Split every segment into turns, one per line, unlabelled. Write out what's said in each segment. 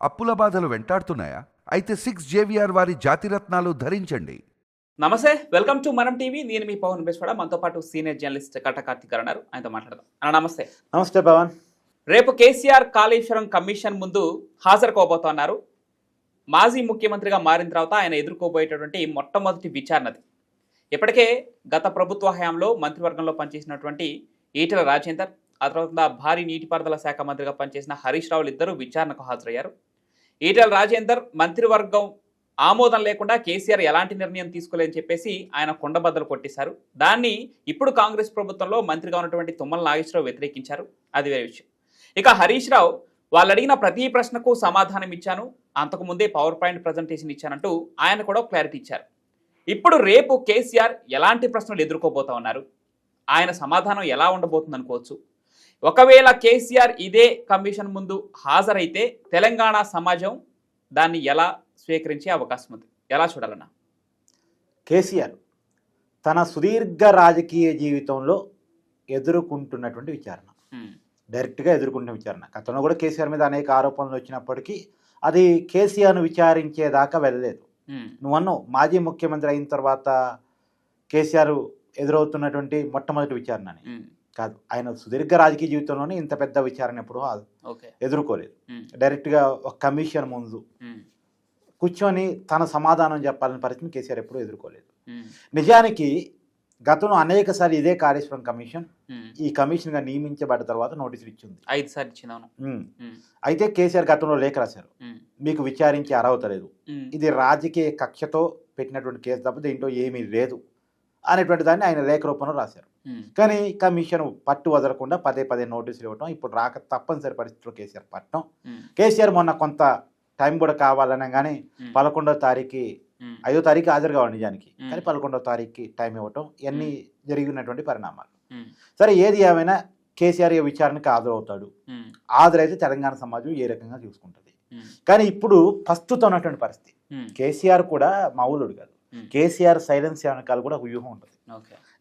అప్పుల బాధలు వెంటాడుతున్నాయా? అయితే 6 JVR వారి జాతిరత్నాలు ధరించండి.
నమస్తే, వెల్కమ్ టు మనం టీవీ. నేను మీ పవన్ బెస్వాడ. మనతో పాటు సీనియర్ జర్నలిస్ట్ కట్ట కార్తిక్ గారు ఉన్నారు. ఆయనతో మాట్లాడదాం. నమస్తే.
నమస్తే పవన్.
రేపు కేసీఆర్ కాళేశ్వరం కమిషన్ ముందు హాజరు కాబోతున్నారు. మాజీ ముఖ్యమంత్రిగా మారిన తర్వాత ఆయన ఎదుర్కోబోయేటటువంటి మొట్టమొదటి విచారణది. ఇప్పటికే గత ప్రభుత్వ హయాంలో మంత్రివర్గంలో పనిచేసినటువంటి ఈటెల రాజేందర్, ఆ తర్వాత భారీ నీటిపారుదల శాఖ మంత్రిగా పనిచేసిన హరీష్ రావులు ఇద్దరు విచారణకు హాజరయ్యారు. ఈటెల రాజేందర్ మంత్రివర్గం ఆమోదం లేకుండా కేసీఆర్ ఎలాంటి నిర్ణయం తీసుకోలేదని చెప్పేసి ఆయన కొండబద్దలు కొట్టేశారు. దాన్ని ఇప్పుడు కాంగ్రెస్ ప్రభుత్వంలో మంత్రిగా ఉన్నటువంటి తుమ్మల నాగేశ్వరరావు వ్యతిరేకించారు. అది వేరే విషయం. ఇక హరీష్ రావు వాళ్ళు అడిగిన ప్రతి ప్రశ్నకు సమాధానం ఇచ్చాను, అంతకుముందే పవర్ పాయింట్ ప్రజెంటేషన్ ఇచ్చానంటూ ఆయన కూడా క్లారిటీ ఇచ్చారు. ఇప్పుడు రేపు కేసీఆర్ ఎలాంటి ప్రశ్నలు ఎదుర్కోబోతా ఉన్నారు, ఆయన సమాధానం ఎలా ఉండబోతుంది అనుకోవచ్చు. ఒకవేళ కేసీఆర్ ఇదే కమిషన్ ముందు హాజరైతే తెలంగాణ సమాజం దాన్ని ఎలా స్వీకరించే అవకాశం ఉంది, ఎలా చూడాలన్నా?
కేసీఆర్ తన సుదీర్ఘ రాజకీయ జీవితంలో ఎదుర్కొంటున్నటువంటి విచారణ, డైరెక్ట్గా ఎదుర్కొంటున్న విచారణ. గతంలో కూడా కేసీఆర్ మీద అనేక ఆరోపణలు వచ్చినప్పటికీ అది కేసీఆర్ను విచారించేదాకా వెళ్ళలేదు. నువ్వన్నావు మాజీ ముఖ్యమంత్రి అయిన తర్వాత కేసీఆర్ ఎదురవుతున్నటువంటి మొట్టమొదటి విచారణ అని. కాదు, ఆయన సుదీర్ఘ రాజకీయ జీవితంలోనే ఇంత పెద్ద విచారణ ఎప్పుడు ఎదుర్కోలేదు. డైరెక్ట్గా ఒక కమిషన్ ముందు కూర్చొని తన సమాధానం చెప్పాలని పరిస్థితిని కేసీఆర్ ఎప్పుడూ ఎదుర్కోలేదు. నిజానికి గతంలో అనేక సార్లు ఇదే కాళేశ్వరం కమిషన్ ఈ కమిషన్గా నియమించబడ్డ తర్వాత నోటీసులు ఇచ్చింది.
5 సార్లు ఇచ్చింది.
అయితే కేసీఆర్ గతంలో లేఖ రాశారు, మీకు విచారించే అర్హత లేదు, ఇది రాజకీయ కక్షతో పెట్టినటువంటి కేసు తప్ప దీంట్లో ఏమీ లేదు అనేటువంటి దాన్ని ఆయన లేఖ రూపంలో రాశారు. కానీ కమిషన్ పట్టు వదలకుండా పదే పదే నోటీసులు ఇవ్వటం, ఇప్పుడు రాక తప్పనిసరి పరిస్థితుల్లో కేసీఆర్ పట్టడం. కేసీఆర్ మొన్న కొంత టైం కూడా కావాలన్నా కానీ 11వ తారీఖు 5వ తారీఖు హాజరు కావాలి నిజానికి, కానీ 11వ తారీఖుకి టైం ఇవ్వటం, ఇవన్నీ జరిగినటువంటి పరిణామాలు. సరే, ఏది ఏమైనా కేసీఆర్ విచారణకి హాజరవుతాడు. హాజరైతే తెలంగాణ సమాజం ఏ రకంగా చూసుకుంటుంది. కానీ ఇప్పుడు ప్రస్తుతం ఉన్నటువంటి పరిస్థితి, కేసీఆర్ కూడా మామూలుడు కాదు. కేసీఆర్ సైలెన్స్ వెనకాల కూడా ఒక వ్యూహం ఉంటుంది.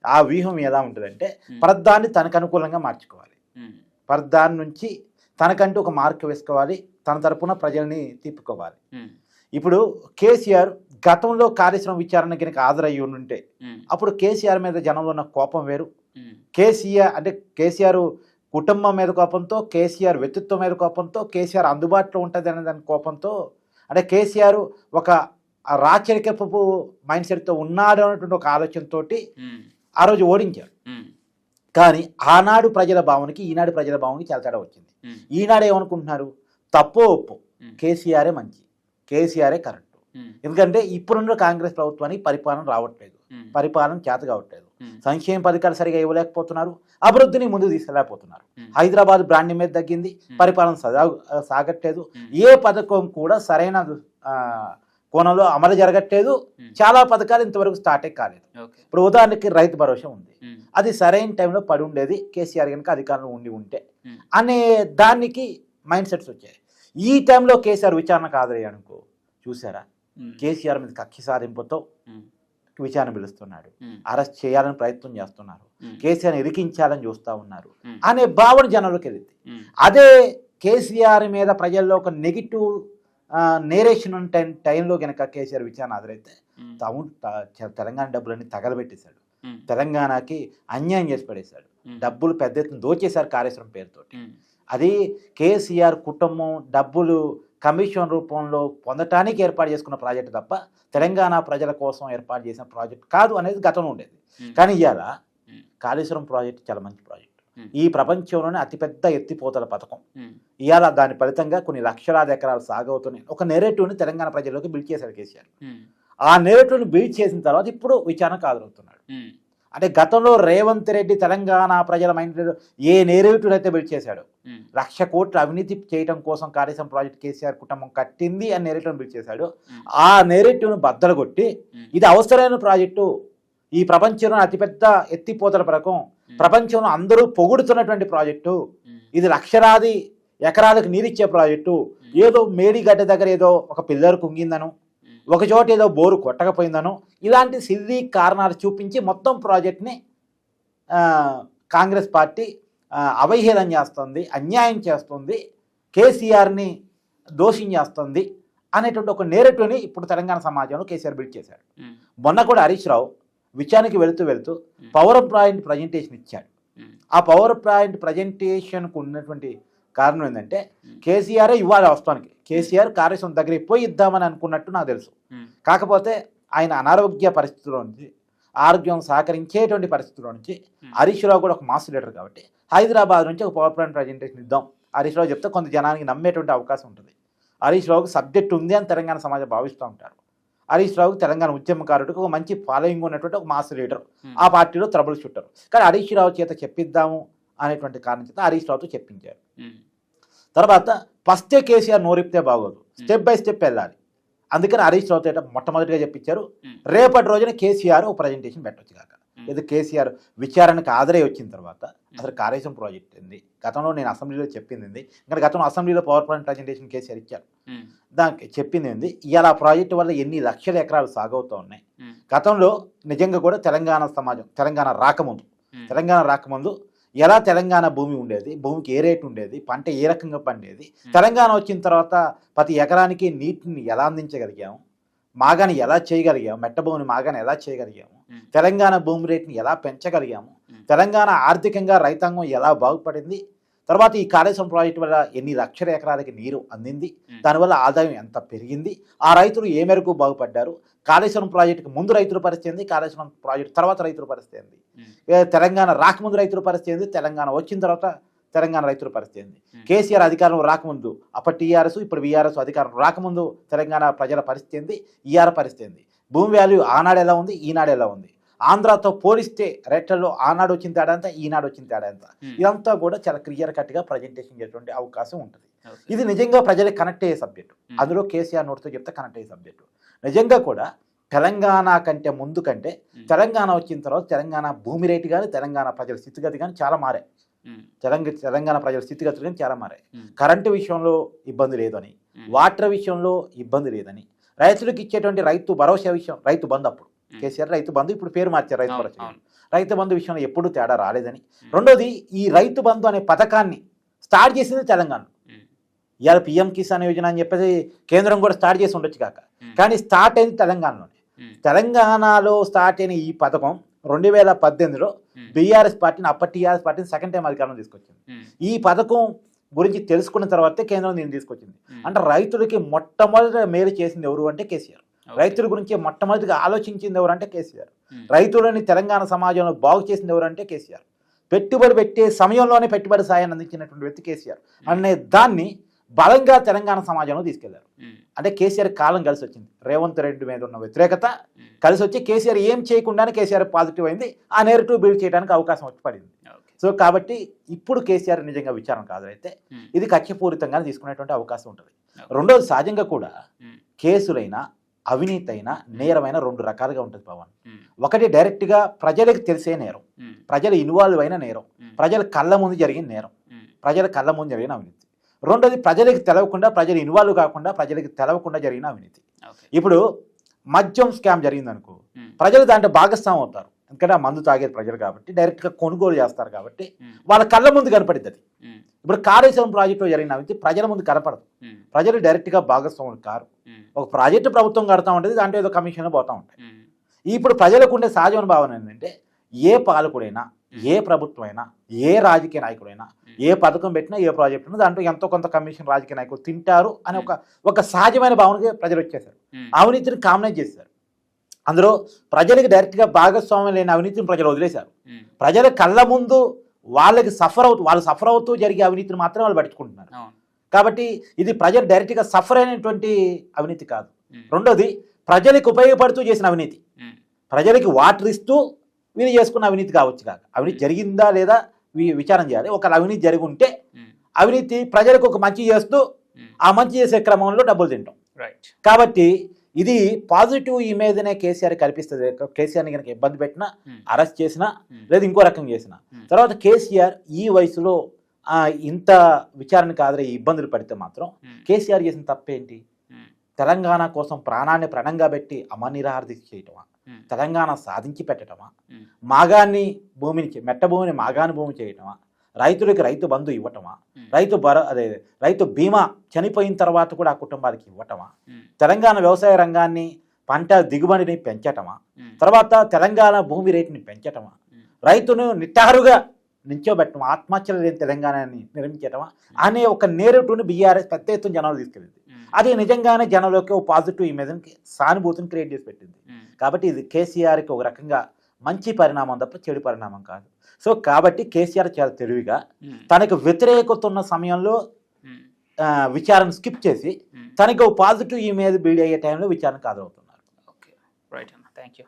ఆ వ్యూహం ఎలా ఉంటుందంటే ప్రధాన్ని తనకు అనుకూలంగా మార్చుకోవాలి, ప్రధాని నుంచి తనకంటూ ఒక మార్క్ వేసుకోవాలి, తన తరపున ప్రజల్ని తిప్పుకోవాలి. ఇప్పుడు కేసీఆర్ గతంలో కాళేశ్వరం విచారణ కనుక హాజరయ్యి ఉంటే అప్పుడు కేసీఆర్ మీద జనంలో ఉన్న కోపం వేరు. కేసీఆర్ కుటుంబం మీద కోపంతో, కేసీఆర్ వ్యక్తిత్వం మీద కోపంతో, కేసీఆర్ అందుబాటులో ఉంటుంది అనే దాని కోపంతో, అంటే కేసీఆర్ ఒక రాచరికపు మైండ్ సెట్తో ఉన్నాడు అనేటువంటి ఒక ఆలోచనతో ఆ రోజు ఓడించారు. కానీ ఆనాడు ప్రజల భావనకి ఈనాడు ప్రజల భావనకి చాలా తేడా వచ్చింది. ఈనాడు ఏమనుకుంటున్నారు, తప్పో ఒప్పు కేసీఆరే మంచి, కేసీఆరే కరెక్ట్. ఎందుకంటే ఇప్పుడున్న కాంగ్రెస్ ప్రభుత్వానికి పరిపాలన రావట్లేదు, పరిపాలన చేత కావట్లేదు, సంక్షేమ పథకాలు సరిగా ఇవ్వలేకపోతున్నారు, అభివృద్ధిని ముందుకు తీసుకెళ్ళకపోతున్నారు. హైదరాబాద్ బ్రాండ్ మీద తగ్గింది, పరిపాలన సాగట్లేదు, ఏ పథకం కూడా సరైన కోణంలో అమలు జరగట్లేదు, చాలా పథకాలు ఇంతవరకు స్టార్టే కాలేదు. ఇప్పుడు ఉదాహరణకి రైతు భరోసా ఉంది, అది సరైన టైంలో పడి ఉండేది కేసీఆర్ కనుక అధికారంలో ఉంటే అనే దానికి మైండ్ సెట్స్ వచ్చాయి. ఈ టైంలో కేసీఆర్ విచారణకు హాజరయ్యానుకో, చూసారా కేసీఆర్ మీద కక్ష సాధింపుతో విచారణ పిలుస్తున్నాడు, అరెస్ట్ చేయాలని ప్రయత్నం చేస్తున్నారు, కేసీఆర్ని ఇరికించాలని చూస్తూ ఉన్నారు అనే భావన జనంలోకి వెళ్ళింది. అదే కేసీఆర్ మీద ప్రజల్లో ఒక నెగిటివ్ నేరేషన్ ఉన్న టైంలో కనుక కేసీఆర్ విచారణ హాజరైతే తెలంగాణ డబ్బులన్నీ తగలబెట్టేశాడు, తెలంగాణకి అన్యాయం చేసి పడేశాడు, డబ్బులు పెద్ద ఎత్తున దోచేశారు కాళేశ్వరం పేరుతోటి. అది కేసీఆర్ కుటుంబం డబ్బులు కమిషన్ రూపంలో పొందటానికి ఏర్పాటు చేసుకున్న ప్రాజెక్టు తప్ప తెలంగాణ ప్రజల కోసం ఏర్పాటు చేసిన ప్రాజెక్ట్ కాదు అనేది గతంలో ఉండేది. కానీ ఇవాళ కాళేశ్వరం ప్రాజెక్టు చాలా మంచి ప్రాజెక్టు, ఈ ప్రపంచంలోనే అతిపెద్ద ఎత్తిపోతల పథకం. ఇవాళ దాని ఫలితంగా కొన్ని లక్షలాది ఎకరాలు సాగవుతున్నాయి. ఒక నెరేటివ్ని తెలంగాణ ప్రజల్లోకి బిల్డ్ చేశారు కేసీఆర్. ఆ నెరేటివ్ని బిల్డ్ చేసిన తర్వాత ఇప్పుడు విచారణకు హాజరవుతున్నాడు. అంటే గతంలో రేవంత్ రెడ్డి తెలంగాణ ప్రజల మైండ్ ఏ నేరేటివ్ అయితే బిల్డ్ చేశాడు, 1,00,000 కోట్లు అవినీతి చేయడం కోసం కాళేశ్వరం ప్రాజెక్ట్ కేసీఆర్ కుటుంబం కట్టింది అని నేరేటివ్ని బిల్డ్ చేశాడు. ఆ నేరేటివ్ను బద్దలు కొట్టి ఇది అవసరమైన ప్రాజెక్టు, ఈ ప్రపంచంలో అతిపెద్ద ఎత్తిపోతల పథకం, ప్రపంచంలో అందరూ పొగుడుతున్నటువంటి ప్రాజెక్టు, ఇది లక్షలాది ఎకరాలకు నీరిచ్చే ప్రాజెక్టు, ఏదో మేడిగడ్డ దగ్గర ఏదో ఒక పిల్లర్ కుంగిందను, ఒక చోట ఏదో బోరు కొట్టకపోయిందను, ఇలాంటి సిద్ధి కారణాలు చూపించి మొత్తం ప్రాజెక్ట్ని కాంగ్రెస్ పార్టీ అవహేళన చేస్తుంది, అన్యాయం చేస్తుంది, కేసీఆర్ని దోషం చేస్తుంది అనేటువంటి ఒక నేరేటివ్ని ఇప్పుడు తెలంగాణ సమాజంలో కేసీఆర్ బిల్డ్ చేశాడు. మొన్న కూడా హరీష్ రావు విషయానికి వెళుతూ పవర్ పాయింట్ ప్రజెంటేషన్ ఇచ్చాడు. ఆ పవర్ పాయింట్ ప్రజెంటేషన్కు ఉన్నటువంటి కారణం ఏంటంటే కేసీఆరే ఇవ్వాలి వాస్తవానికి. కేసీఆర్ కార్యక్రమం దగ్గరికి పోయి ఇద్దామని అనుకున్నట్టు నాకు తెలుసు. కాకపోతే ఆయన అనారోగ్య పరిస్థితుల్లో నుంచి, ఆరోగ్యం సహకరించేటువంటి పరిస్థితుల్లో నుంచి హరీష్ రావు కూడా ఒక మాస్ లీడర్ కాబట్టి హైదరాబాద్ నుంచి ఒక పవర్ పాయింట్ ప్రజెంటేషన్ ఇద్దాం హరీష్ రావు చెప్తే కొంత జనానికి నమ్మేటువంటి అవకాశం ఉంటుంది. హరీష్ రావుకి సబ్జెక్ట్ ఉంది అని తెలంగాణ సమాజం భావిస్తూ ఉంటారు. హరీష్ రావుకి తెలంగాణ ఉద్యమకారుడికి ఒక మంచి ఫాలోయింగ్ ఉన్నటువంటి ఒక మాస్ లీడర్, ఆ పార్టీలో ట్రబుల్ షూటర్. కానీ హరీష్ రావు చేత చెప్పిద్దాము అనేటువంటి కారణం చేత హరీష్ రావుతో చెప్పించారు. తర్వాత ఫస్టే కేసీఆర్ నోరిపితే బాగోదు, స్టెప్ బై స్టెప్ వెళ్ళాలి. అందుకని హరీష్ రావుతో మొట్టమొదటిగా చెప్పించారు, రేపటి రోజున కేసీఆర్ ఒక ప్రజెంటేషన్ పెట్టవచ్చు కాక. ఇది కేసీఆర్ విచారణకు హాజరై వచ్చిన తర్వాత అసలు కాళేశ్వరం ప్రాజెక్ట్ ఏంది, గతంలో నేను అసెంబ్లీలో చెప్పింది ఏంది, ఇంకా గతంలో అసెంబ్లీలో పవర్ పాయింట్ ప్రజెంటేషన్ కేసీఆర్ ఇచ్చారు, దానికి చెప్పింది ఏంది, ఇవాళ ఆ ప్రాజెక్టు వల్ల ఎన్ని లక్షల ఎకరాలు సాగవుతూ ఉన్నాయి. గతంలో నిజంగా కూడా తెలంగాణ సమాజం తెలంగాణ రాకముందు ఎలా తెలంగాణ భూమి ఉండేది, భూమికి ఏ రేటు ఉండేది, పంట ఏ రకంగా పండేది, తెలంగాణ వచ్చిన తర్వాత ప్రతి ఎకరానికి నీటిని ఎలా అందించగలిగాము, మాగాని ఎలా చేయగలిగాము, మెట్ట భూమిని మాగాని ఎలా చేయగలిగాము, తెలంగాణ భూమి రేటుని ఎలా పెంచగలిగాము, తెలంగాణ ఆర్థికంగా రైతాంగం ఎలా బాగుపడింది, తర్వాత ఈ కాళేశ్వరం ప్రాజెక్టు వల్ల ఎన్ని లక్షల ఎకరాలకి నీరు అందింది, దానివల్ల ఆదాయం ఎంత పెరిగింది, ఆ రైతులు ఏ మేరకు బాగుపడ్డారు, కాళేశ్వరం ప్రాజెక్టుకి ముందు రైతుల పరిస్థితి ఏంది, కాళేశ్వరం ప్రాజెక్టు తర్వాత రైతుల పరిస్థితి ఏంది, తెలంగాణ రాకముందు రైతుల పరిస్థితి ఏంది, తెలంగాణ వచ్చిన తర్వాత తెలంగాణ రైతుల పరిస్థితి ఏంది, కేసీఆర్ అధికారం రాకముందు అప్పటి టీఆర్ఎస్ ఇప్పుడు వీఆర్ఎస్ అధికారం రాకముందు తెలంగాణ ప్రజల పరిస్థితి ఏంది, ఈఆర్ పరిస్థితి ఏంది, భూమి వాల్యూ ఆనాడు ఎలా ఉంది, ఈనాడు ఎలా ఉంది, ఆంధ్రాతో పోలిస్తే రేట్లలో ఆనాడు వచ్చిన తేడా ఎంత, ఈనాడు వచ్చిన తేడా ఎంత, ఇదంతా కూడా చాలా క్లియర్ కట్గా ప్రజెంటేషన్ చేసేటువంటి అవకాశం ఉంటుంది. ఇది నిజంగా ప్రజలకు కనెక్ట్ అయ్యే సబ్జెక్టు. అందులో కేసీఆర్ నోటితో చెప్తే కనెక్ట్ అయ్యే సబ్జెక్టు. నిజంగా కూడా తెలంగాణ కంటే ముందు కంటే తెలంగాణ వచ్చిన తర్వాత తెలంగాణ భూమి రేటు కానీ తెలంగాణ ప్రజల స్థితిగతి కానీ చాలా మారాయి. తెలంగాణ ప్రజల స్థితిగతులు కానీ చాలా మారాయి. కరెంటు విషయంలో ఇబ్బంది లేదని, వాటర్ విషయంలో ఇబ్బంది లేదని, రైతులకు ఇచ్చేటువంటి రైతు భరోసా విషయం, రైతు బంధు అప్పుడు కేసీఆర్ రైతు బంధు, ఇప్పుడు పేరు మార్చారు రైతు భరోసా. రైతు బంధు విషయంలో ఎప్పుడూ తేడా రాలేదని, రెండోది ఈ రైతు బంధు అనే పథకాన్ని స్టార్ట్ చేసింది తెలంగాణ. ఇవాళ పిఎం కిసాన్ యోజన అని చెప్పేసి కేంద్రం కూడా స్టార్ట్ చేసి ఉండొచ్చు కాక, కానీ స్టార్ట్ అయింది తెలంగాణలోనే. తెలంగాణలో స్టార్ట్ అయిన ఈ పథకం 2018లో బీఆర్ఎస్ పార్టీని, అప్పటి టీఆర్ఎస్ పార్టీని సెకండ్ టైం అధికారంలో తీసుకొచ్చింది. ఈ పథకం గురించి తెలుసుకున్న తర్వాతే కేంద్రం దీన్ని తీసుకొచ్చింది. అంటే రైతులకి మొట్టమొదటి మేలు చేసింది ఎవరు అంటే కేసీఆర్. రైతుల గురించి మొట్టమొదటిగా ఆలోచించింది ఎవరంటే కేసీఆర్. రైతులని తెలంగాణ సమాజంలో బాగు చేసింది ఎవరంటే కేసీఆర్. పెట్టుబడి పెట్టే సమయంలోనే పెట్టుబడి సాయాన్ని అందించినటువంటి వ్యక్తి కేసీఆర్ అనే దాన్ని బలంగా తెలంగాణ సమాజంలో తీసుకెళ్లారు. అంటే కేసీఆర్ కాలం కలిసి వచ్చింది. రేవంత్ రెడ్డి మీద ఉన్న వ్యతిరేకత కలిసి వచ్చి కేసీఆర్ ఏం చేయకుండానే కేసీఆర్ పాజిటివ్ అయింది. ఆ నేరేటివ్ బిల్డ్ చేయడానికి అవకాశం వచ్చి పడింది. సో కాబట్టి ఇప్పుడు కేసీఆర్ నిజంగా విచారణ కాదైతే ఇది కక్షపూరితంగానే తీసుకునేటువంటి అవకాశం ఉంటుంది. రెండోది సహజంగా కూడా కేసులైనా అవినీతి అయినా నేరమైన రెండు రకాలుగా ఉంటుంది పవన్. ఒకటి డైరెక్ట్గా ప్రజలకు తెలిసే నేరం, ప్రజలు ఇన్వాల్వ్ అయిన నేరం, ప్రజల కళ్ళ ముందు జరిగిన నేరం, ప్రజల కళ్ళ ముందు జరిగిన అవినీతి. రెండోది ప్రజలకు తెలవకుండా, ప్రజలు ఇన్వాల్వ్ కాకుండా ప్రజలకు తెలవకుండా జరిగిన అవినీతి. ఇప్పుడు మద్యం స్కామ్ జరిగింది అనుకో, ప్రజలు దాంట్లో భాగస్వామ్యం అవుతారు. ఎందుకంటే ఆ మందు తాగేది ప్రజలు కాబట్టి, డైరెక్ట్గా కొనుగోలు చేస్తారు కాబట్టి వాళ్ళ కళ్ళ ముందు కనపడింది అది. ఇప్పుడు కాళేశ్వరం ప్రాజెక్టులో జరిగిన అవినీతి ప్రజల ముందు కనపడదు, ప్రజలు డైరెక్ట్గా భాగస్వాములు కారు. ఒక ప్రాజెక్టు ప్రభుత్వం కడతా ఉంటుంది, దాంట్లో ఏదో కమిషన్ పోతూ ఉంటాయి. ఇప్పుడు ప్రజలకు ఉండే సహజమైన భావన ఏంటంటే ఏ పాలకుడైనా, ఏ ప్రభుత్వమైనా, ఏ రాజకీయ నాయకుడైనా, ఏ పథకం పెట్టినా, ఏ ప్రాజెక్ట్ ఉన్నా దాంట్లో ఎంతో కొంత కమిషన్ రాజకీయ నాయకులు తింటారు అనే ఒక సహజమైన భావనకి ప్రజలు వచ్చేసారు. అవినీతిని కామనైజ్ చేశారు. అందులో ప్రజలకు డైరెక్ట్గా భాగస్వామ్యం లేని అవినీతిని ప్రజలు వదిలేశారు. ప్రజల కళ్ళ ముందు వాళ్ళు సఫర్ అవుతూ జరిగే అవినీతిని మాత్రమే వాళ్ళు పట్టుకుంటున్నారు. కాబట్టి ఇది ప్రజలు డైరెక్ట్గా సఫర్ అయినటువంటి అవినీతి కాదు. రెండోది ప్రజలకు ఉపయోగపడుతూ చేసిన అవినీతి, ప్రజలకి వాటర్ ఇస్తూ వీళ్ళు చేసుకున్న అవినీతి కావచ్చు కాక. అవినీతి జరిగిందా లేదా విచారణ చేయాలి. ఒకవేళ అవినీతి జరిగి ఉంటే అవినీతి ప్రజలకు ఒక మంచి చేస్తూ ఆ మంచి చేసే క్రమంలో డబ్బులు తింటాం. కాబట్టి ఇది పాజిటివ్ ఇమేజ్నే కేసీఆర్ కల్పిస్తుంది. కేసీఆర్ని కనుక ఇబ్బంది పెట్టినా, అరెస్ట్ చేసినా, లేదా ఇంకో రకం చేసినా, తర్వాత కేసీఆర్ ఈ వయసులో ఇంత విచారణకు ఆదరై ఇబ్బందులు పడితే మాత్రం కేసీఆర్ చేసిన తప్పేంటి? తెలంగాణ కోసం ప్రాణాన్ని ప్రణంగా పెట్టి అమరనిరాహార దీక్ష చేయటమా, తెలంగాణ సాధించి పెట్టడమా, మాగాన్ని భూమిని మెట్ట భూమిని మాగాని భూమి చేయటమా, రైతులకి రైతు బంధు ఇవ్వటమా,
ఉమ్,
రైతు బీమా చనిపోయిన తర్వాత కూడా ఆ కుటుంబానికి ఇవ్వటమా,
ఉమ్,
తెలంగాణ వ్యవసాయ రంగాన్ని పంట దిగుబడిని పెంచటమా,
ఉమ్,
తర్వాత తెలంగాణ భూమి రేటుని పెంచటమా,
ఉమ్,
రైతును నిట్టారుగా నించోబెట్టమా, ఆత్మహత్యలు లేని తెలంగాణని నిర్మించటమా అనే ఒక నేరేటుని బీఆర్ఎస్ పెద్ద ఎత్తున జనాలు తీసుకెళ్ళింది.
ఉమ్,
అది నిజంగానే జనంలోకి ఒక పాజిటివ్ ఇమేజ్కి సానుభూతిని క్రియేట్ చేసి పెట్టింది.
ఉమ్,
కాబట్టి ఇది కేసీఆర్కి ఒక రకంగా మంచి పరిణామం తప్ప చెడు పరిణామం కాదు. సో కాబట్టి కేసీఆర్ చాలా తెలివిగా
ఉమ్,
తనకు వ్యతిరేకత ఉన్న సమయంలో
ఉమ్,
విచారణ స్కిప్ చేసి
ఉమ్.
తనకు పాజిటివ్ ఇమేజ్ బిల్డ్ అయ్యే టైంలో విచారణకు హాజరవుతున్నారు.
ఓకే, రైట్ అన్న, థ్యాంక్ యూ.